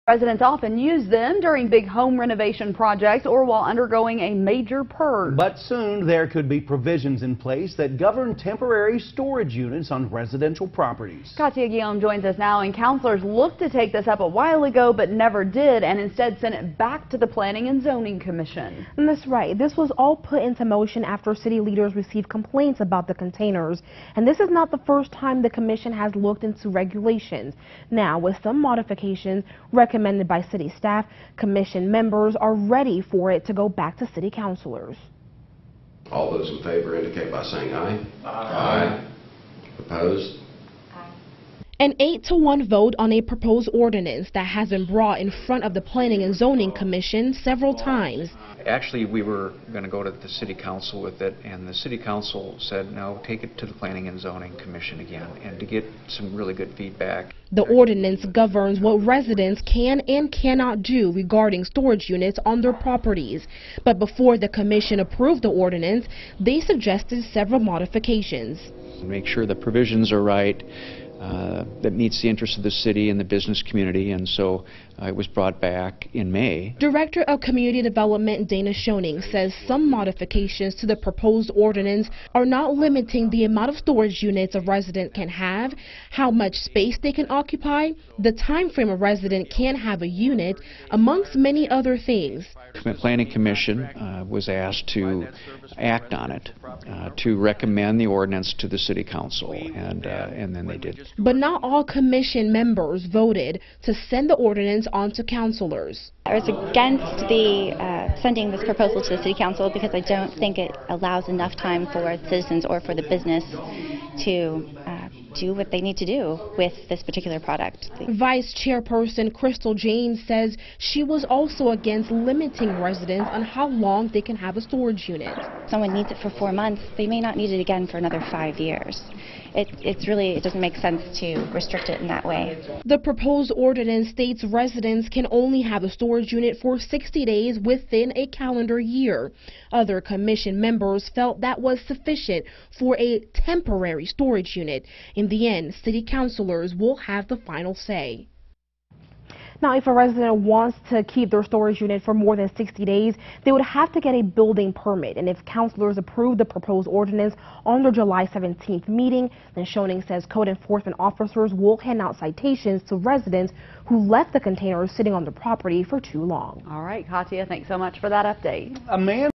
Residents often use them during big home renovation projects or while undergoing a major purge. But soon there could be provisions in place that govern temporary storage units on residential properties. Katia Guillaume joins us now, and councilors looked to take this up a while ago but never did, and instead sent it back to the Planning and Zoning Commission. And that's right. This was all put into motion after city leaders received complaints about the containers. And this is not the first time the commission has looked into regulations. Now, with some modifications recommended by city staff, commission members are ready for it to go back to city councilors. All those in favor indicate by saying aye. Aye. Opposed? An 8-to-1 vote on a proposed ordinance that has been brought in front of the Planning and Zoning Commission several times. Actually, we were going to go to the City Council with it, and the City Council said, no, take it to the Planning and Zoning Commission again, and to get some really good feedback. The ordinance governs what residents can and cannot do regarding storage units on their properties. But before the Commission approved the ordinance, they suggested several modifications. Make sure the provisions are right, that meets the interests of the city and the business community, and so it was brought back in May. Director of Community Development Dana Schoening says some modifications to the proposed ordinance are not limiting the amount of storage units a resident can have, how much space they can occupy, the time frame a resident can have a unit, amongst many other things. The Planning Commission was asked to act on it, to recommend the ordinance to the City Council, and then they did. But not all commission members voted to send the ordinance on to councilors. I was against the sending this proposal to the City Council because I don't think it allows enough time for citizens or for the business to do what they need to do with this particular product. Vice Chairperson Crystal James says she was also against limiting residents on how long they can have a storage unit. If someone needs it for 4 months, they may not need it again for another 5 years. It doesn't make sense to restrict it in that way. The proposed ordinance states residents can only have a storage unit for 60 days within a calendar year. Other commission members felt that was sufficient for a temporary storage unit. In the end, city councilors will have the final say. Now, if a resident wants to keep their storage unit for more than 60 days, they would have to get a building permit. And if councilors approve the proposed ordinance on their July 17th meeting, then Schoening says code enforcement officers will hand out citations to residents who left the containers sitting on their property for too long. All right, Katia, thanks so much for that update. A man